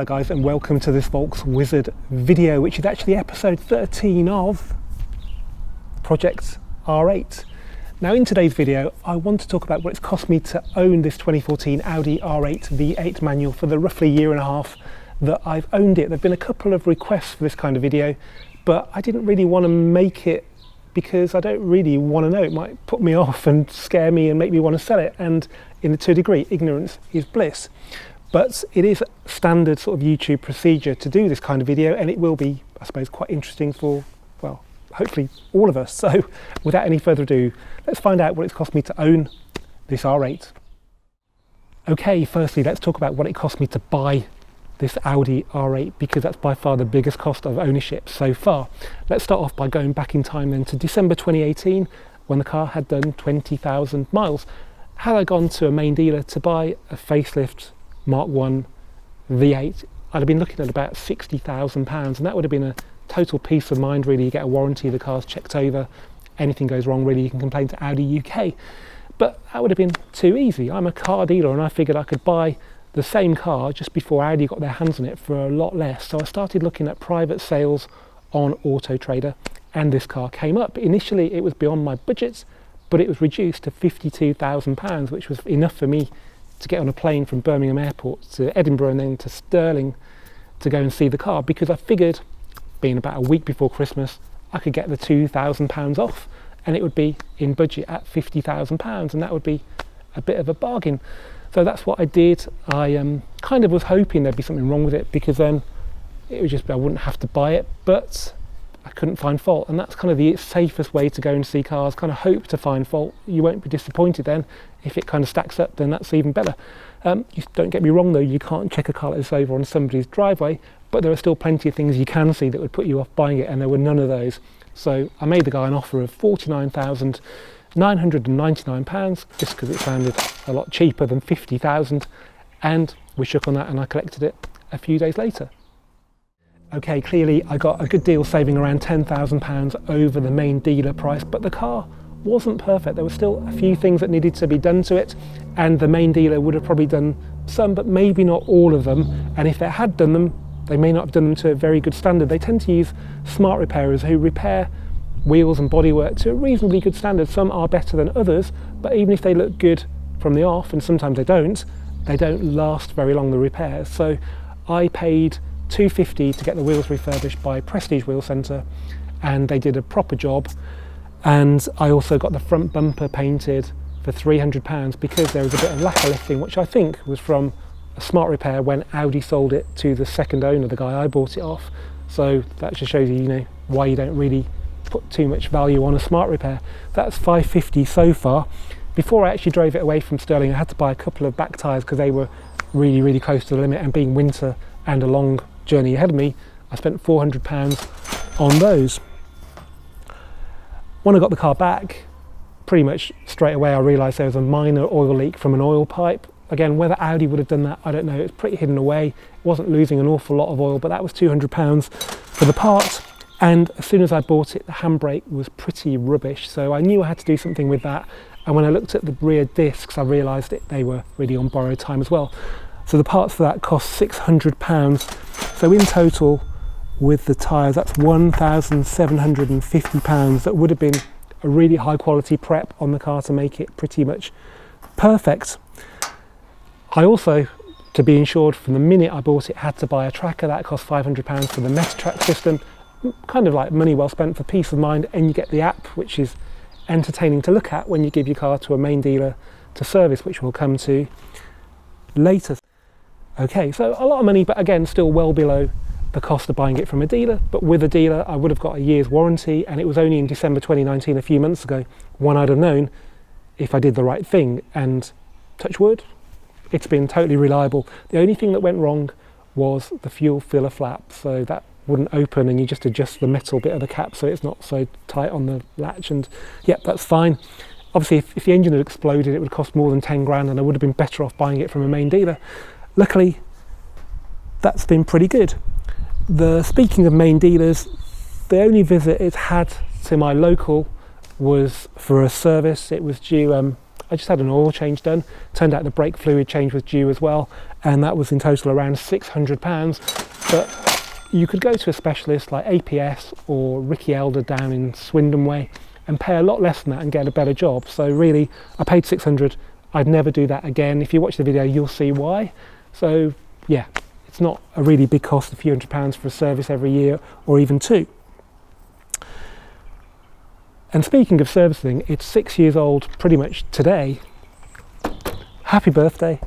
Hello guys, and welcome to this Volks Wizard video, which is actually episode 13 of Project R8. Now in today's video I want to talk about what it's cost me to own this 2014 Audi R8 V8 manual for the roughly year and a half that I've owned it. There have been a couple of requests for this kind of video, but I didn't really want to make it because I don't really want to know. It might put me off and scare me and make me want to sell it, and to a degree ignorance is bliss. But it is standard sort of YouTube procedure to do this kind of video, and it will be, I suppose, quite interesting for, well, hopefully all of us. So without any further ado, let's find out what it's cost me to own this R8. Okay, firstly, let's talk about what it cost me to buy this Audi R8, because that's by far the biggest cost of ownership so far. Let's start off by going back in time then to December 2018, when the car had done 20,000 miles. Had I gone to a main dealer to buy a facelift Mark 1 V8, I'd have been looking at about £60,000, and that would have been a total peace of mind really. You get a warranty, the car's checked over, anything goes wrong really you can complain to Audi UK. But that would have been too easy. I'm a car dealer and I figured I could buy the same car just before Audi got their hands on it for a lot less. So I started looking at private sales on Autotrader, and this car came up. Initially it was beyond my budget, but it was reduced to £52,000, which was enough for me to get on a plane from Birmingham Airport to Edinburgh and then to Stirling to go and see the car, because I figured, being about a week before Christmas, I could get the £2,000 off and it would be in budget at £50,000, and that would be a bit of a bargain. So that's what I did. I kind of was hoping there'd be something wrong with it, because then it was just, I wouldn't have to buy it, but I couldn't find fault, and that's kind of the safest way to go and see cars. Kind of hope to find fault. You won't be disappointed then. If it kind of stacks up, then that's even better. You don't get me wrong though, you can't check a car like this over on somebody's driveway, but there are still plenty of things you can see that would put you off buying it, and there were none of those. So I made the guy an offer of £49,999, just because it sounded a lot cheaper than £50,000, and we shook on that and I collected it a few days later. Okay, clearly I got a good deal, saving around £10,000 over the main dealer price, but the car wasn't perfect. There were still a few things that needed to be done to it, and the main dealer would have probably done some, but maybe not all of them, and if they had done them, they may not have done them to a very good standard. They tend to use smart repairers who repair wheels and bodywork to a reasonably good standard. Some are better than others, but even if they look good from the off, and sometimes they don't last very long, the repairs. So I paid £250 to get the wheels refurbished by Prestige Wheel Centre, and they did a proper job. And I also got the front bumper painted for £300, because there was a bit of lacquer lifting, which I think was from a smart repair when Audi sold it to the second owner, the guy I bought it off. So that just shows you, why you don't really put too much value on a smart repair. That's £550 so far. Before I actually drove it away from Stirling, I had to buy a couple of back tyres because they were really close to the limit, and being winter and a long journey ahead of me, I spent £400 on those. When I got the car back, pretty much straight away I realised there was a minor oil leak from an oil pipe. Again, whether Audi would have done that, I don't know. It's pretty hidden away. It wasn't losing an awful lot of oil, but that was £200 for the part. And as soon as I bought it, the handbrake was pretty rubbish, so I knew I had to do something with that. And when I looked at the rear discs, I realised that they were really on borrowed time as well. So the parts for that cost £600. So in total, with the tyres, that's £1,750. That would have been a really high quality prep on the car to make it pretty much perfect. I also, to be insured from the minute I bought it, had to buy a tracker. That cost £500 for the MetaTrack system. Kind of like money well spent for peace of mind, and you get the app, which is entertaining to look at when you give your car to a main dealer to service, which we'll come to later. Okay, so a lot of money, but again, still well below the cost of buying it from a dealer. But with a dealer, I would have got a year's warranty, and it was only in December 2019, a few months ago, when I'd have known if I did the right thing. And touch wood, it's been totally reliable. The only thing that went wrong was the fuel filler flap, so that wouldn't open, and you just adjust the metal bit of the cap so it's not so tight on the latch, and yep, that's fine. Obviously, if the engine had exploded, it would cost more than 10 grand, and I would have been better off buying it from a main dealer. Luckily, that's been pretty good. Speaking of main dealers, the only visit it's had to my local was for a service. It was due I just had an oil change done. Turned out the brake fluid change was due as well, and that was in total around £600. But you could go to a specialist like APS or Ricky Elder down in Swindon Way and pay a lot less than that and get a better job. So really, I paid £600. I'd never do that again. If you watch the video, you'll see why. So yeah, it's not a really big cost, a few £100 for a service every year, or even 2. And speaking of servicing, it's 6 years old pretty much today. Happy birthday.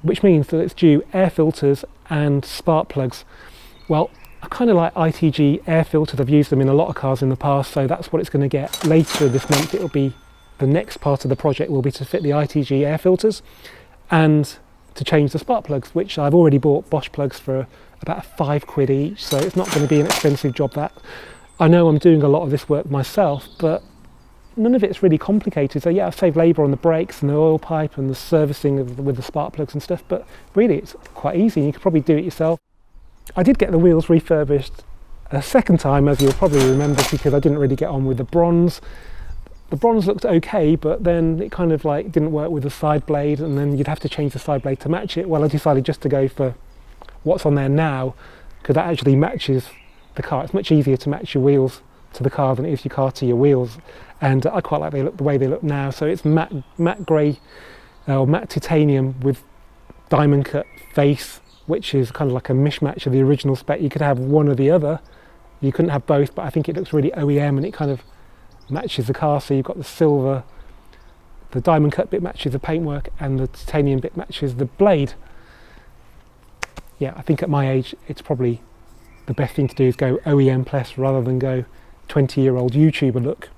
Which means that it's due air filters and spark plugs. Well, I kind of like ITG air filters. I've used them in a lot of cars in the past, so that's what it's going to get later this month. It'll be the next part of the project will be to fit the ITG air filters and to change the spark plugs, which I've already bought Bosch plugs for about £5 each, so it's not going to be an expensive job. That I know I'm doing a lot of this work myself, but none of it's really complicated. So yeah, I've saved labour on the brakes and the oil pipe and the servicing with the spark plugs and stuff, but really it's quite easy. You could probably do it yourself. I did get the wheels refurbished a second time, as you'll probably remember, because I didn't really get on with the bronze. The bronze looked okay, but then it kind of like didn't work with the side blade, and then you'd have to change the side blade to match it. Well, I decided just to go for what's on there now, because that actually matches the car. It's much easier to match your wheels to the car than it is your car to your wheels, and I quite like the way they look now. So it's matte grey or matte titanium with diamond cut face, which is kind of like a mishmash of the original spec. You could have one or the other, you couldn't have both, but I think it looks really OEM and it kind of matches the car. So you've got the silver, the diamond cut bit matches the paintwork, and the titanium bit matches the blade. Yeah, I think at my age it's probably the best thing to do is go OEM plus rather than go 20-year-old YouTuber look.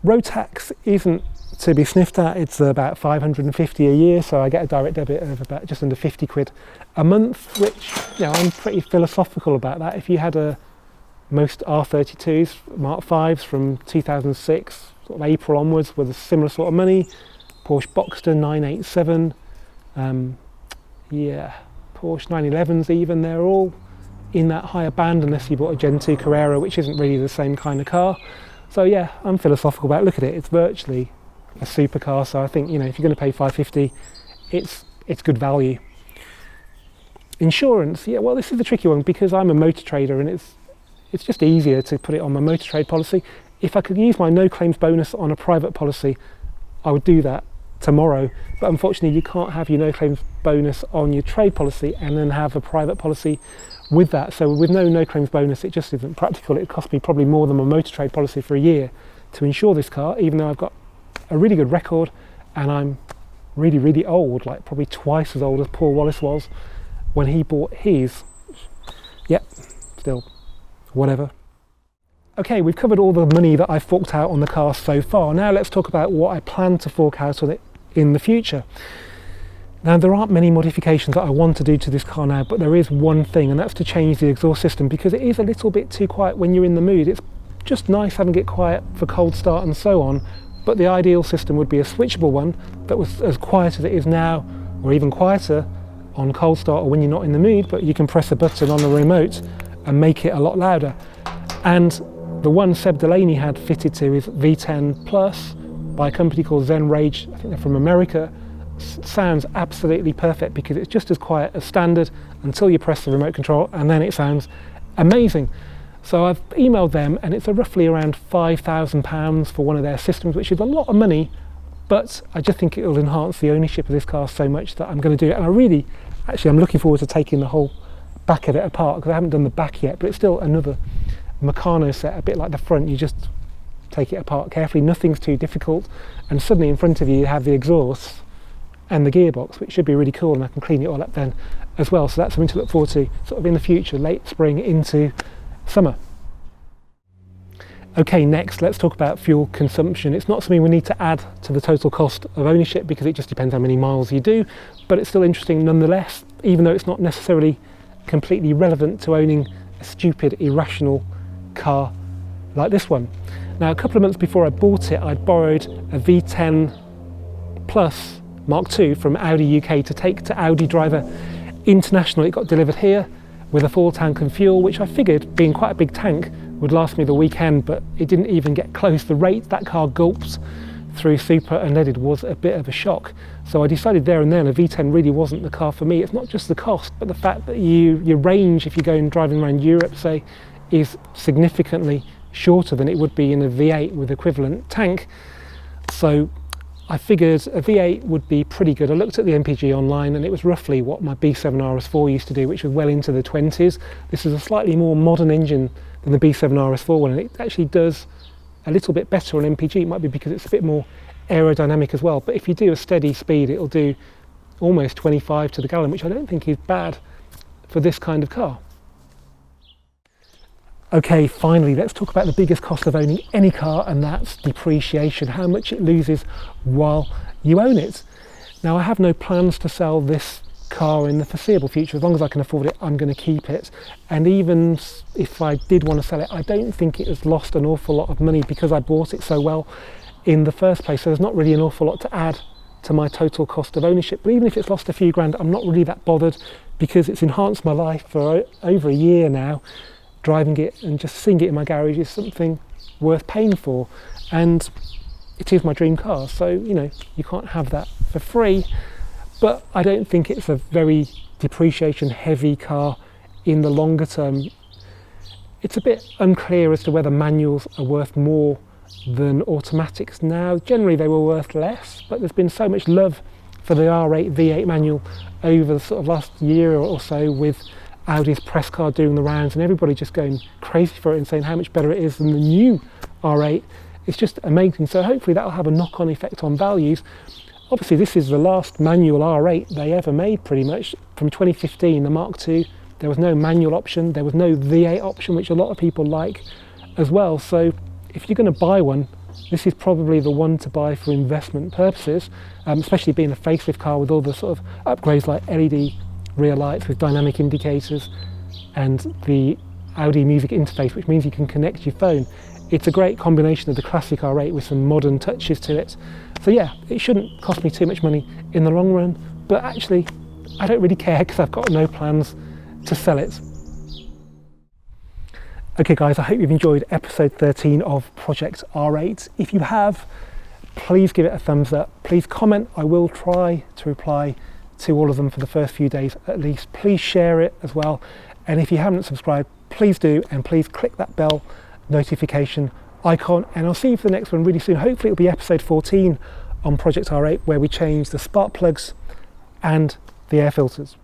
Road tax isn't to be sniffed at. It's about £550 a year, so I get a direct debit of about just under £50 a month, which, you know, I'm pretty philosophical about that. If you had most R32s, Mark 5s from 2006, sort of April onwards, with a similar sort of money, Porsche Boxster 987, yeah, Porsche 911s even, they're all in that higher band, unless you bought a Gen 2 Carrera, which isn't really the same kind of car. So yeah, I'm philosophical about it. Look at it, it's virtually a supercar, so I think, you know, if you're going to pay $550, it's good value. Insurance, yeah, well, this is the tricky one, because I'm a motor trader and it's just easier to put it on my motor trade policy. If I could use my no claims bonus on a private policy, I would do that tomorrow, but unfortunately you can't have your no claims bonus on your trade policy and then have a private policy with that. So with no claims bonus, it just isn't practical. It cost me probably more than my motor trade policy for a year to insure this car, even though I've got a really good record and I'm really old, like probably twice as old as Paul Wallace was when he bought his. Yep, still whatever. Okay, we've covered all the money that I've forked out on the car so far. Now let's talk about what I plan to fork out on it in the future. Now, there aren't many modifications that I want to do to this car now, but there is one thing, and that's to change the exhaust system, because it is a little bit too quiet when you're in the mood. It's just nice having it quiet for cold start and so on, but the ideal system would be a switchable one that was as quiet as it is now, or even quieter on cold start or when you're not in the mood, but you can press a button on the remote and make it a lot louder. And the one Seb Delaney had fitted to is V10 Plus by a company called Zen Rage. I think they're from America. Sounds absolutely perfect because it's just as quiet as standard until you press the remote control, and then it sounds amazing. So I've emailed them, and it's roughly around £5,000 for one of their systems, which is a lot of money, but I just think it will enhance the ownership of this car so much that I'm going to do it. And I'm looking forward to taking the whole back of it apart, because I haven't done the back yet, but it's still another Meccano set, a bit like the front. You just take it apart carefully, nothing's too difficult, and suddenly in front of you have the exhaust and the gearbox, which should be really cool, and I can clean it all up then as well. So that's something to look forward to sort of in the future, late spring into summer. Okay, next let's talk about fuel consumption. It's not something we need to add to the total cost of ownership because it just depends how many miles you do, but it's still interesting nonetheless, even though it's not necessarily completely relevant to owning a stupid, irrational car like this one. Now, a couple of months before I bought it, I'd borrowed a V10 Plus Mark II from Audi UK to take to Audi Driver International. It got delivered here with a full tank and fuel, which I figured, being quite a big tank, would last me the weekend, but it didn't even get close. The rate that car gulps through super unleaded was a bit of a shock. So I decided there and then a V10 really wasn't the car for me. It's not just the cost, but the fact that your range, if you're going driving around Europe, say, is significantly shorter than it would be in a V8 with equivalent tank. So I figured a V8 would be pretty good. I looked at the MPG online and it was roughly what my B7 RS4 used to do, which was well into the 20s. This is a slightly more modern engine than the B7 RS4 one, and it actually does a little bit better on MPG. It might be because it's a bit more aerodynamic as well, but if you do a steady speed, it'll do almost 25 to the gallon, which I don't think is bad for this kind of car. Okay, finally, let's talk about the biggest cost of owning any car, and that's depreciation, how much it loses while you own it. Now, I have no plans to sell this car in the foreseeable future. As long as I can afford it, I'm going to keep it. And even if I did want to sell it, I don't think it has lost an awful lot of money because I bought it so well in the first place. So there's not really an awful lot to add to my total cost of ownership. But even if it's lost a few grand, I'm not really that bothered because it's enhanced my life for over a year now. Driving it and just seeing it in my garage is something worth paying for. And it is my dream car. So, you know, you can't have that for free. But I don't think it's a very depreciation heavy car in the longer term. It's a bit unclear as to whether manuals are worth more than automatics now. Generally they were worth less, but there's been so much love for the R8 V8 manual over the sort of last year or so, with Audi's press car doing the rounds and everybody just going crazy for it and saying how much better it is than the new R8. It's just amazing. So hopefully that'll have a knock-on effect on values. Obviously this is the last manual R8 they ever made, pretty much. From 2015, the Mark II, there was no manual option, there was no V8 option, which a lot of people like as well. So if you're going to buy one, this is probably the one to buy for investment purposes, especially being a facelift car with all the sort of upgrades like LED rear lights with dynamic indicators and the Audi music interface, which means you can connect your phone. It's a great combination of the classic R8 with some modern touches to it. So yeah, it shouldn't cost me too much money in the long run, but actually I don't really care because I've got no plans to sell it. Okay guys, I hope you've enjoyed episode 13 of Project R8. If you have, please give it a thumbs up. Please comment. I will try to reply to all of them for the first few days at least. Please share it as well. And if you haven't subscribed, please do, and please click that bell notification icon, and I'll see you for the next one really soon. Hopefully it'll be episode 14 on Project R8, where we change the spark plugs and the air filters.